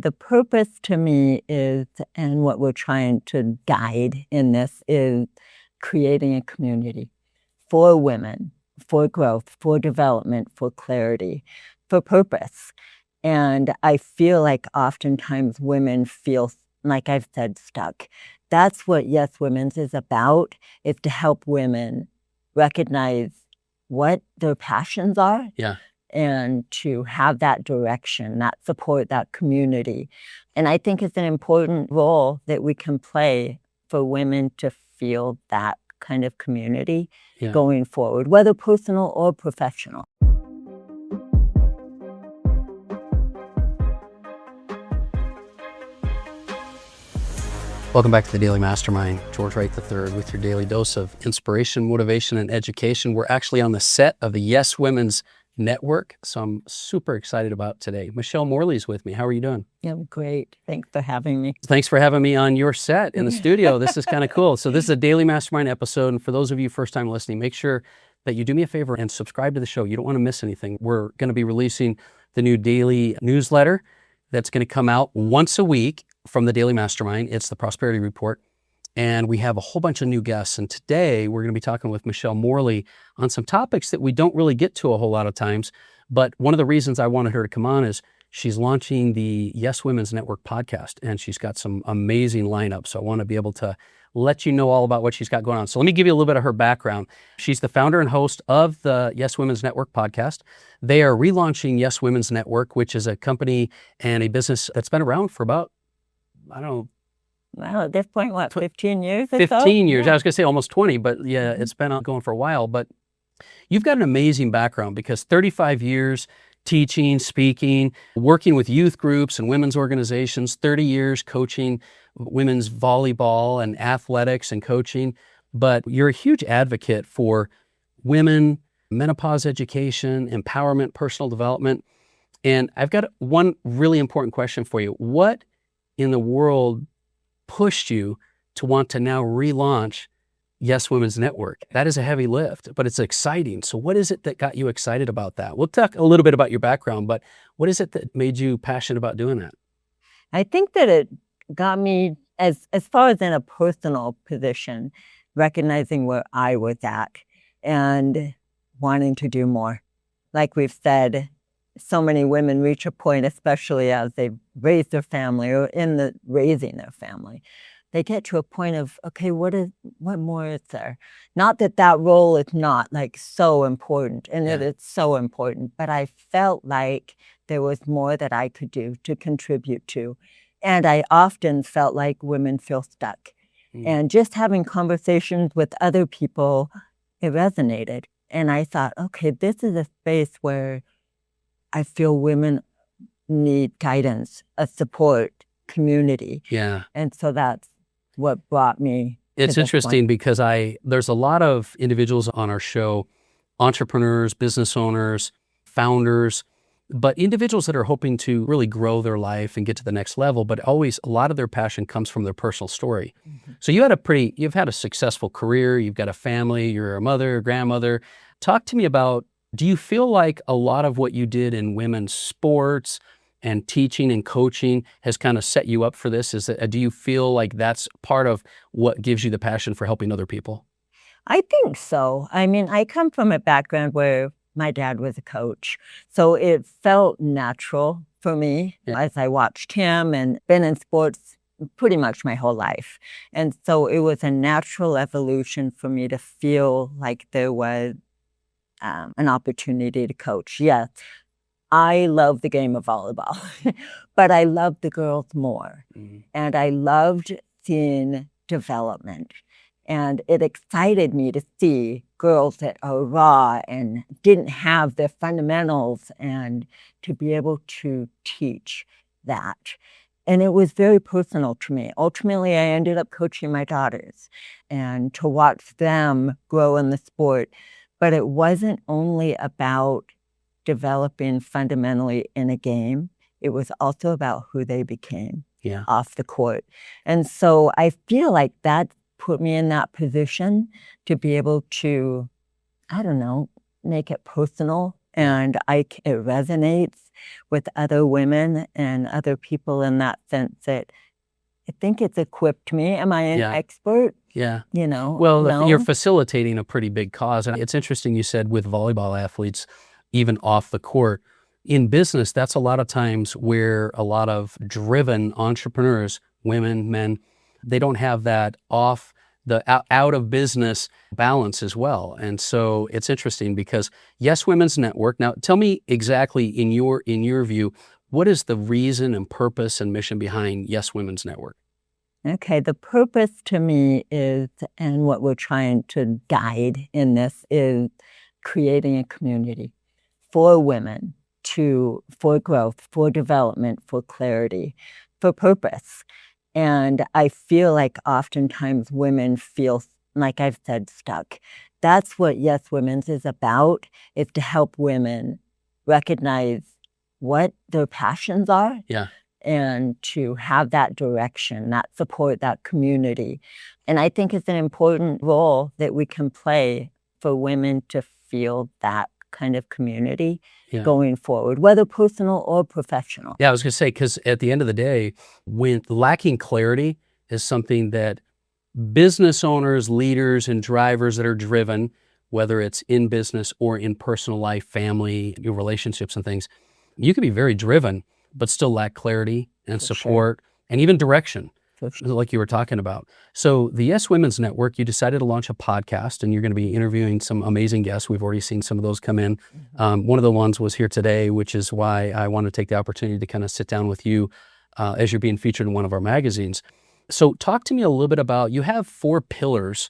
The purpose to me is, and what we're trying to guide in this, is creating a community for women, for growth, for development, for clarity, for purpose. And I feel like oftentimes women feel, like I've said, stuck. That's what Yes Women's is about, is to help women recognize what their passions are. Yeah. And to have that direction, that support, that community. And I think it's an important role that we can play for women to feel that kind of community going forward, whether personal or professional. Welcome back to the Daily Mastermind. George Wright III with your daily dose of inspiration, motivation, and education. We're actually on the set of the Yes Women's Network, so I'm super excited about today. Michele Morley is with me. How are you doing? I'm great. Thanks for having me. Thanks for having me on your set in the studio. This is kind of cool. So this is a Daily Mastermind episode, and for those of you first time listening, make sure that you do me a favor and subscribe to the show. You don't want to miss anything. We're going to be releasing the new daily newsletter that's going to come out once a week from the Daily Mastermind. It's the Prosperity Report. And we have a whole bunch of new guests. And today we're going to be talking with Michele Morley on some topics that we don't really get to a whole lot of times. But one of the reasons I wanted her to come on is she's launching the Yes Women's Network podcast, and she's got some amazing lineup. So I want to be able to let you know all about what she's got going on. So let me give you a little bit of her background. She's the founder and host of the Yes Women's Network podcast. They are relaunching Yes Women's Network, which is a company and a business that's been around for about, I don't know, well, at this point, what, 15 years or 15 years. Yeah. I was going to say almost 20, but yeah, it's been going for a while. But you've got an amazing background because 35 years teaching, speaking, working with youth groups and women's organizations, 30 years coaching women's volleyball and athletics and coaching. But you're a huge advocate for women, menopause education, empowerment, personal development. And I've got one really important question for you. What in the world pushed you to want to now relaunch Yes Women's Network? That is a heavy lift, but it's exciting. So what is it that got you excited about that? We'll talk a little bit about your background, but what is it that made you passionate about doing that? I think that it got me, as far as in a personal position, recognizing where I was at and wanting to do more. Like we've said, so many women reach a point, especially as they raise their family or in the raising their family, they get to a point of, okay, what more is there? Not that that role is not like so important, and it is so important, but I felt like there was more that I could do to contribute to. And I often felt like women feel stuck. And just having conversations with other people, it resonated. And I thought, okay, this is a space where I feel women need guidance, a support, community. Yeah. And so that's what brought me. It's interesting because there's a lot of individuals on our show, entrepreneurs, business owners, founders, but individuals that are hoping to really grow their life and get to the next level, but always a lot of their passion comes from their personal story. Mm-hmm. So you've had a successful career, you've got a family, you're a mother, grandmother. Talk to me about, do you feel like a lot of what you did in women's sports and teaching and coaching has kind of set you up for this? Do you feel like that's part of what gives you the passion for helping other people? I think so. I mean, I come from a background where my dad was a coach, so it felt natural for me as I watched him and been in sports pretty much my whole life. And so it was a natural evolution for me to feel like there was an opportunity to coach. Yes, I love the game of volleyball, but I love the girls more. Mm-hmm. And I loved seeing development. And it excited me to see girls that are raw and didn't have their fundamentals, and to be able to teach that. And it was very personal to me. Ultimately, I ended up coaching my daughters and to watch them grow in the sport. But it wasn't only about developing fundamentally in a game. It was also about who they became off the court. And so I feel like that put me in that position to be able to, I don't know, make it personal And it resonates with other women and other people in that sense that I think it's equipped me. Am I an expert? Yeah. Well, no. You're facilitating a pretty big cause. And it's interesting you said with volleyball athletes, even off the court. In business, that's a lot of times where a lot of driven entrepreneurs, women, men, they don't have that out of business balance as well. And so it's interesting because Yes Women's Network. Now, tell me exactly in your view, what is the reason and purpose and mission behind Yes Women's Network? Okay, the purpose to me is, and what we're trying to guide in this is creating a community for women for growth, for development, for clarity, for purpose. And I feel like oftentimes women feel, like I've said, stuck. That's what Yes Women's is about, is to help women recognize what their passions are. Yeah. And to have that direction, that support, that community. And I think it's an important role that we can play for women to feel that kind of community going forward, whether personal or professional. Yeah, I was going to say, because at the end of the day, when lacking clarity is something that business owners, leaders, and drivers that are driven, whether it's in business or in personal life, family, your relationships and things, you can be very driven, but still lack clarity and support and even direction, like you were talking about. So the Yes Women's Network, you decided to launch a podcast, and you're going to be interviewing some amazing guests. We've already seen some of those come in. One of the ones was here today, which is why I want to take the opportunity to kind of sit down with you as you're being featured in one of our magazines. So talk to me a little bit about, you have 4 pillars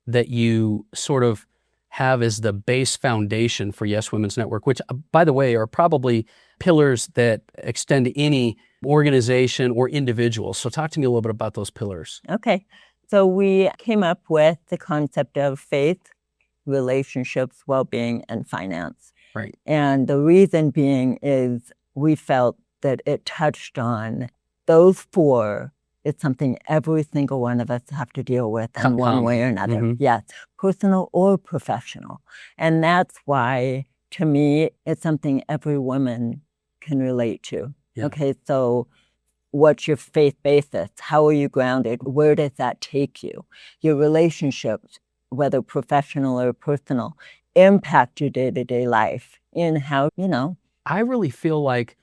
that you sort of have as the base foundation for Yes Women's Network, which, by the way, are probably pillars that extend to any organization or individual. So talk to me a little bit about those pillars. Okay. So we came up with the concept of faith, relationships, well-being, and finance. Right. And the reason being is we felt that it touched on those 4. It's something every single one of us have to deal with in one way or another. Yes, personal or professional. And that's why, to me, it's something every woman can relate to. Yeah. Okay, so what's your faith basis? How are you grounded? Where does that take you? Your relationships, whether professional or personal, impact your day-to-day life in how, I really feel like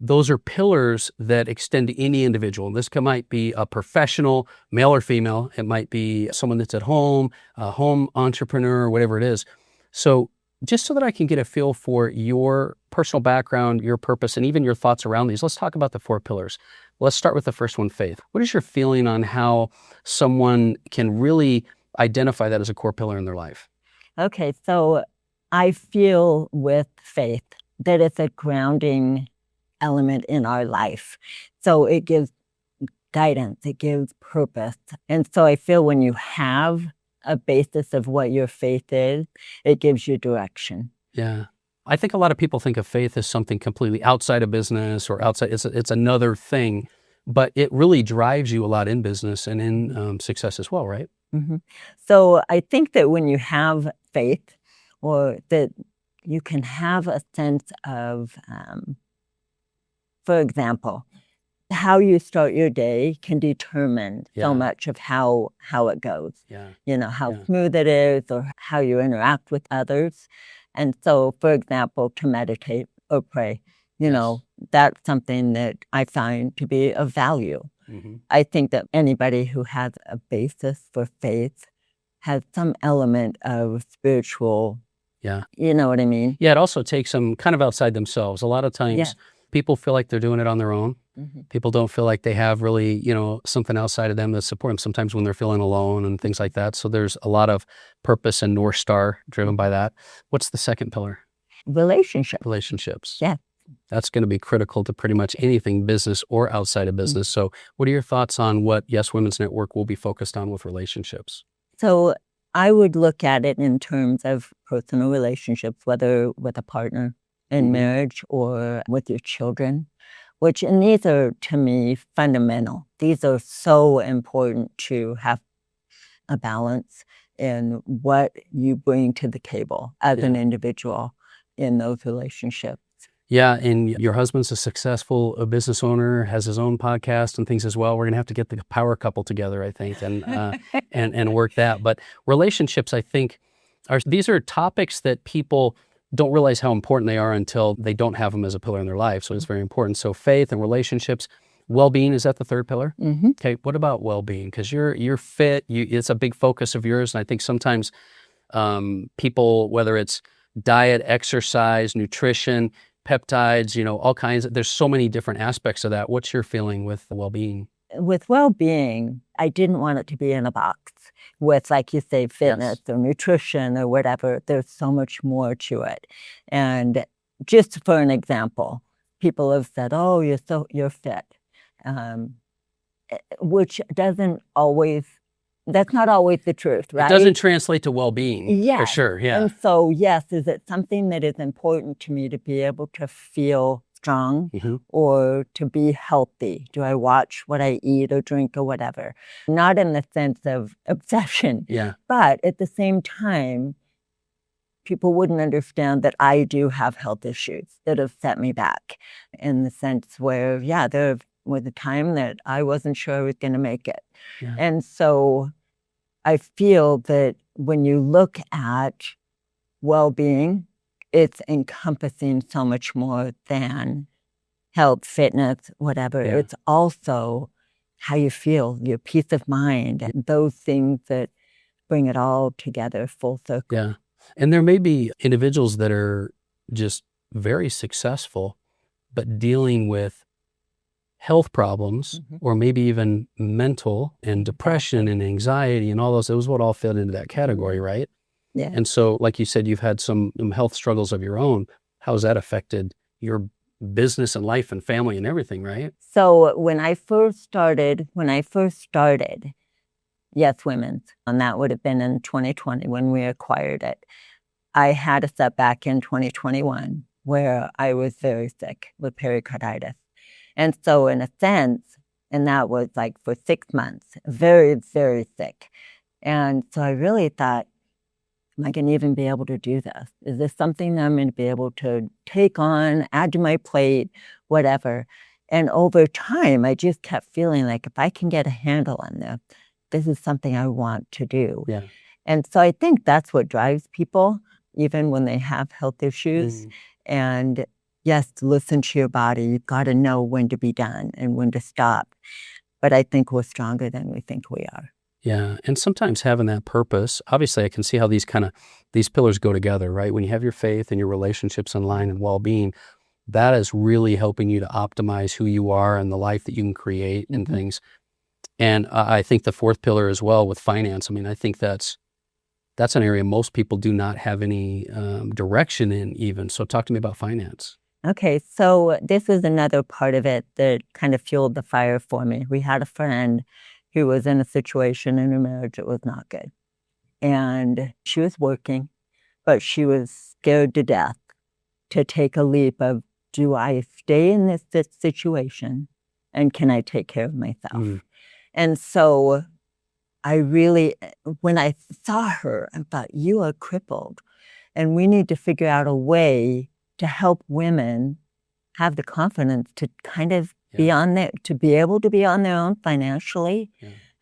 those are pillars that extend to any individual. This might be a professional, male or female. It might be someone that's at home, a home entrepreneur, whatever it is. So just so that I can get a feel for your personal background, your purpose, and even your thoughts around these, let's talk about the 4 pillars. Let's start with the first one, faith. What is your feeling on how someone can really identify that as a core pillar in their life? Okay, so I feel with faith that it's a grounding element in our life. So it gives guidance, it gives purpose. And so I feel when you have a basis of what your faith is, it gives you direction. Yeah. I think a lot of people think of faith as something completely outside of business or outside, it's another thing, but it really drives you a lot in business and in success as well, right? Mm-hmm. So I think that when you have faith, or that you can have a sense of, for example, how you start your day can determine so much of how it goes. Yeah. How smooth it is, or how you interact with others. And so, for example, to meditate or pray, that's something that I find to be of value. Mm-hmm. I think that anybody who has a basis for faith has some element of spiritual, you know what I mean? Yeah, it also takes them kind of outside themselves. A lot of times people feel like they're doing it on their own. Mm-hmm. People don't feel like they have really, something outside of them that support them sometimes when they're feeling alone and things like that. So there's a lot of purpose and North Star driven by that. What's the second pillar? Relationships. Yeah. That's going to be critical to pretty much anything business or outside of business. Mm-hmm. So what are your thoughts on what Yes Women's Network will be focused on with relationships? So I would look at it in terms of personal relationships, whether with a partner in marriage or with your children. And these are, to me, fundamental. These are so important to have a balance in what you bring to the table as an individual. in those relationships. Yeah, and your husband's a successful business owner, has his own podcast and things as well. We're going to have to get the power couple together, I think, and and work that. But relationships, I think, these are topics that people don't realize how important they are until they don't have them as a pillar in their life. So it's very important. So faith and relationships. Well-being, is that the third pillar? Mm-hmm. Okay, what about well-being? Because you're fit, it's a big focus of yours, and I think sometimes people, whether it's diet, exercise, nutrition, peptides, all kinds there's so many different aspects of that. What's your feeling with well-being? With well-being, I didn't want it to be in a box with, like you say, fitness or nutrition or whatever. There's so much more to it. And just for an example, people have said, "Oh, you're fit," which doesn't always. That's not always the truth, right? It doesn't translate to well-being, for sure. Yeah. And so, yes, is it something that is important to me to be able to feel strong or to be healthy? Do I watch what I eat or drink or whatever? Not in the sense of obsession, but at the same time, people wouldn't understand that I do have health issues that have set me back in the sense where, there was a time that I wasn't sure I was going to make it. Yeah. And so I feel that when you look at well-being, it's encompassing so much more than health, fitness, whatever. Yeah. It's also how you feel, your peace of mind, and those things that bring it all together full circle. Yeah. And there may be individuals that are just very successful, but dealing with health problems or maybe even mental and depression and anxiety and all those, it was what all fit into that category, right? Yeah. And so, like you said, you've had some health struggles of your own. How has that affected your business and life and family and everything, right? So when I first started, Yes Women's, and that would have been in 2020 when we acquired it, I had a setback in 2021 where I was very sick with pericarditis. And so in a sense, and that was like for 6 months, very, very sick. And so I really thought, am I going to even be able to do this? Is this something that I'm going to be able to take on, add to my plate, whatever? And over time, I just kept feeling like if I can get a handle on this, this is something I want to do. Yeah. And so I think that's what drives people, even when they have health issues. And yes, listen to your body. You've got to know when to be done and when to stop. But I think we're stronger than we think we are. Yeah. And sometimes having that purpose, obviously I can see how these pillars go together, right? When you have your faith and your relationships in line and well-being, that is really helping you to optimize who you are and the life that you can create and things. And I think the fourth pillar as well with finance, I mean, I think that's an area most people do not have any direction in even. So talk to me about finance. Okay, so this is another part of it that kind of fueled the fire for me. We had a friend who was in a situation in her marriage that was not good. And she was working, but she was scared to death to take a leap of, do I stay in this situation and can I take care of myself? And so I really, when I saw her, I thought, you are crippled and we need to figure out a way to help women have the confidence to kind of be on their, to be able to be on their own financially,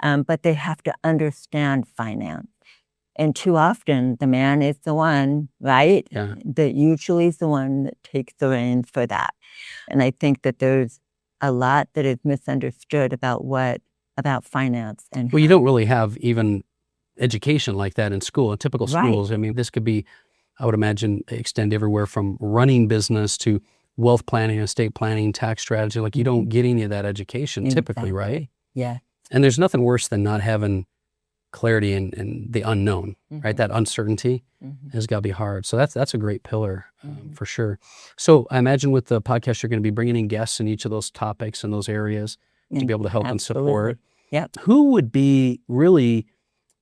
but they have to understand finance. And too often the man is the one, right? Yeah. That usually is the one that takes the reins for that. And I think that there's a lot that is misunderstood about finance. And well, you don't really have even education like that in school, in typical schools. Right. I mean, this could be, I would imagine, extend everywhere from running business to wealth planning, estate planning, tax strategy. Like you don't get any of that education typically, right? Yeah. And there's nothing worse than not having clarity in the unknown, right? That uncertainty has got to be hard. So that's a great pillar for sure. So I imagine with the podcast, you're going to be bringing in guests in each of those topics and those areas to be able to help and support. Yeah. Who would be really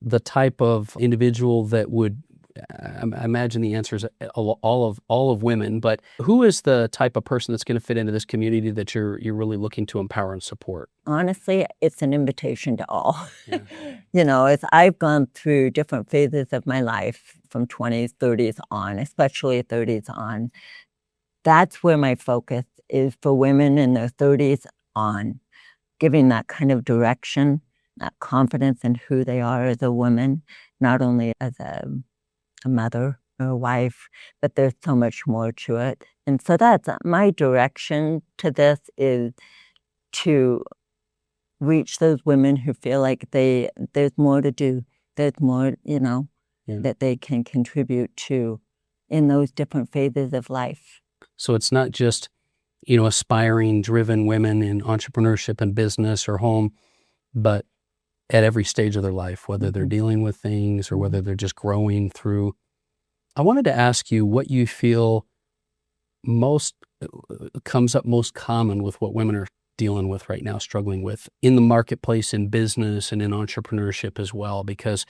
the type of individual that would, I imagine the answer is all of women, but who is the type of person that's going to fit into this community that you're really looking to empower and support? Honestly, it's an invitation to all. Yeah. As I've gone through different phases of my life, from 20s, 30s on, especially 30s on. That's where my focus is for women in their 30s on, giving that kind of direction, that confidence in who they are as a woman, not only as a mother or a wife, but there's so much more to it. And so that's my direction to this, is to reach those women who feel like there's more to do. There's more, that they can contribute to in those different phases of life. So it's not just, aspiring, driven women in entrepreneurship and business or home, but at every stage of their life, whether they're dealing with things or whether they're just growing through. I wanted to ask you what you feel comes up most common with what women are dealing with right now, struggling with in the marketplace, in business, and in entrepreneurship as well, because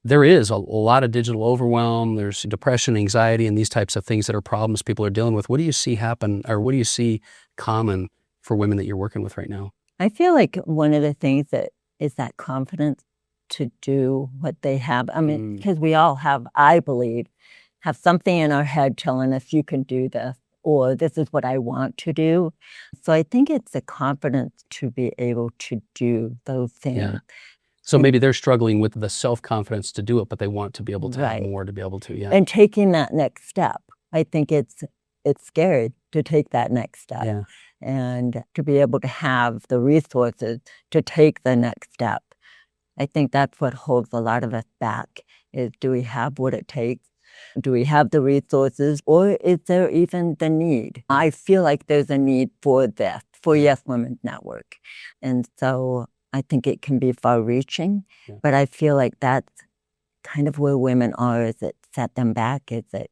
there is a lot of digital overwhelm. There's depression, anxiety, and these types of things that are problems people are dealing with. What do you see happen, or what do you see common for women that you're working with right now? I feel like one of the things that is that confidence to do what they have. I mean, because we all have, I believe, have something in our head telling us you can do this, or this is what I want to do. So I think it's the confidence to be able to do those things. Yeah. So maybe they're struggling with the self-confidence to do it, but they want to be able to have more to be able to, And taking that next step. I think it's scary to take that next step and to be able to have the resources to take the next step. I think that's what holds a lot of us back, is do we have what it takes? Do we have the resources, or is there even the need? I feel like there's a need for this, for Yes Women's Network. And so I think it can be far-reaching, but I feel like that's kind of where women are, is it set them back, is it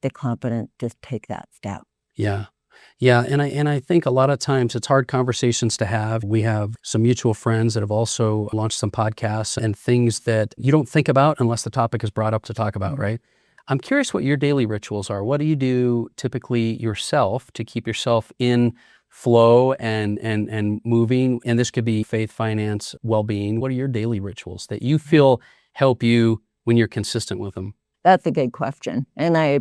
the confidence to take that step. Yeah. And I think a lot of times it's hard conversations to have. We have some mutual friends that have also launched some podcasts and things that you don't think about unless the topic is brought up to talk about, right? I'm curious what your daily rituals are. What do you do typically yourself to keep yourself in flow and moving? And this could be faith, finance, well-being. What are your daily rituals that you feel help you when you're consistent with them? That's a good question. And I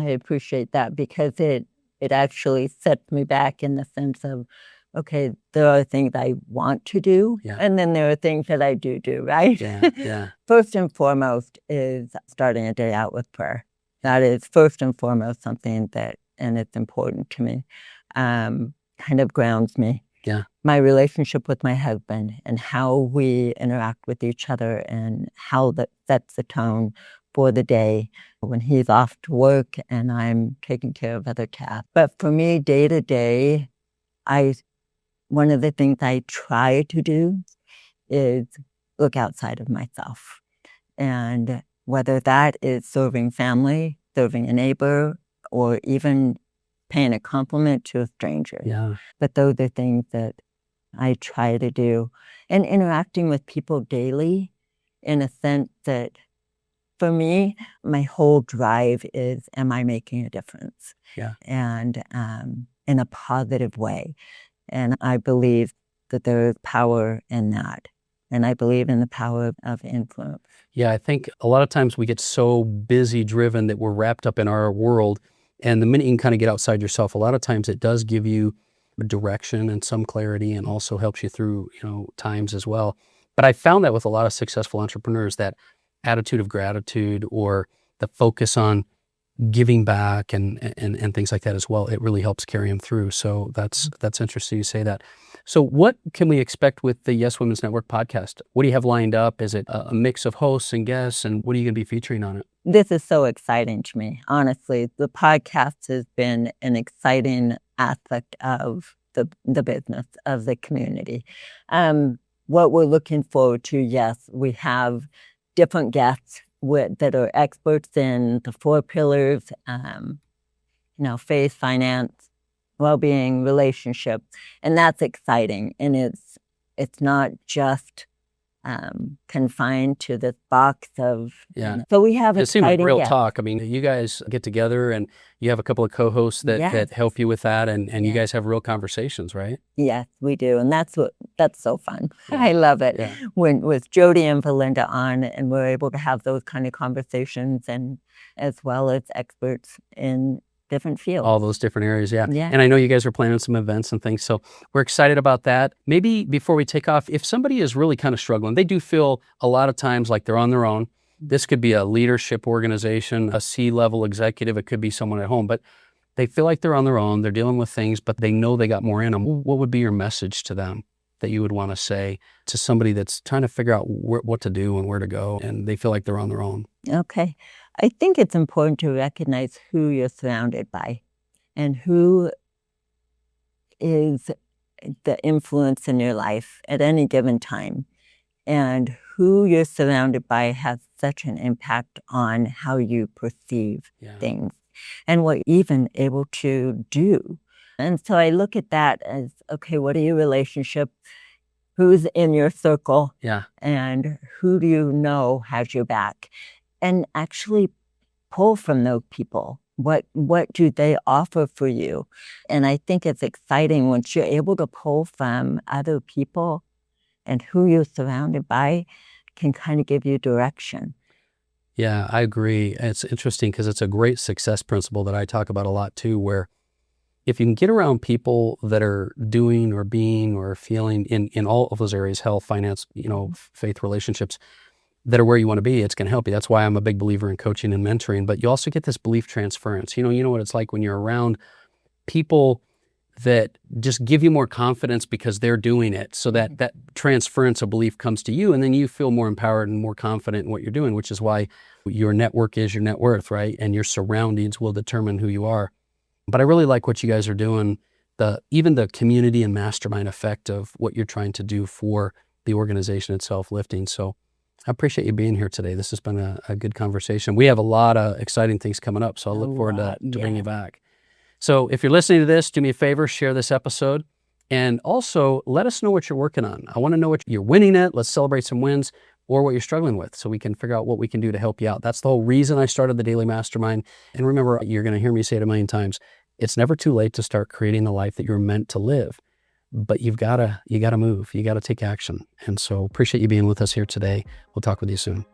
appreciate that, because it actually sets me back in the sense of, okay, there are things I want to do, and then there are things that I do, right? Yeah. First and foremost is starting a day out with prayer. That is first and foremost something that, and it's important to me, kind of grounds me. Yeah. My relationship with my husband and how we interact with each other, and how that sets the tone for the day when he's off to work and I'm taking care of other tasks. But for me, day to day, one of the things I try to do is look outside of myself. And whether that is serving family, serving a neighbor, or even paying a compliment to a stranger. Yeah. But those are things that I try to do. And interacting with people daily, in a sense that, for me, my whole drive is, am I making a difference? Yeah. And in a positive way. And I believe that there is power in that. And I believe in the power of influence. Yeah, I think a lot of times we get so busy driven that we're wrapped up in our world. And the minute you can kind of get outside yourself, a lot of times it does give you direction and some clarity, and also helps you through, times as well. But I found that with a lot of successful entrepreneurs, that attitude of gratitude, or the focus on giving back and things like that as well, it really helps carry them through. So that's interesting you say that. So what can we expect with the Yes Women's Network podcast? What do you have lined up? Is it a mix of hosts and guests, and what are you going to be featuring on it? This is so exciting to me. Honestly, the podcast has been an exciting aspect of the business, of the community. What we're looking forward to, yes, we have different guests that are experts in the 4 pillars, faith, finance, well-being, relationship, and that's exciting. And it's not just confined to this box of. Yeah. So we have It seemed like exciting real guests. talk. I mean, you guys get together and you have a couple of co-hosts that Yes. help you with that, and you Yes. guys have real conversations, right? Yes, we do, and that's so fun. Yeah. I love it Yeah. when with Jody and Belinda on, and we're able to have those kind of conversations, and as well as experts in different fields. All those different areas, yeah. Yeah. And I know you guys are planning some events and things, so we're excited about that. Maybe before we take off, if somebody is really kind of struggling, they do feel a lot of times like they're on their own. This could be a leadership organization, a C-level executive, it could be someone at home, but they feel like they're on their own, they're dealing with things, but they know they got more in them. What would be your message to them that you would want to say to somebody that's trying to figure out what to do and where to go, and they feel like they're on their own? Okay. I think it's important to recognize who you're surrounded by and who is the influence in your life at any given time. And who you're surrounded by has such an impact on how you perceive things and what you're even able to do. And so I look at that as, okay, what are your relationships? Who's in your circle? Yeah. And who do you know has your back? And actually pull from those people. What do they offer for you? And I think it's exciting once you're able to pull from other people, and who you're surrounded by can kind of give you direction. Yeah, I agree. It's interesting because it's a great success principle that I talk about a lot too, where if you can get around people that are doing or being or feeling in all of those areas, health, finance, faith, relationships, that are where you want to be, it's going to help you. That's why I'm a big believer in coaching and mentoring. But you also get this belief transference. You know what it's like when you're around people that just give you more confidence because they're doing it. So that transference of belief comes to you, and then you feel more empowered and more confident in what you're doing, which is why your network is your net worth, right? And your surroundings will determine who you are. But I really like what you guys are doing, even the community and mastermind effect of what you're trying to do for the organization itself, lifting. So I appreciate you being here today. This has been a good conversation. We have a lot of exciting things coming up, so I look forward to bringing you back. So if you're listening to this, do me a favor, share this episode, and also let us know what you're working on. I want to know what you're winning at. Let's celebrate some wins, or what you're struggling with, so we can figure out what we can do to help you out. That's the whole reason I started the Daily Mastermind. And remember, you're going to hear me say it a million times, it's never too late to start creating the life that you're meant to live. But you got to move. You got to take action. And so appreciate you being with us here today. We'll talk with you soon.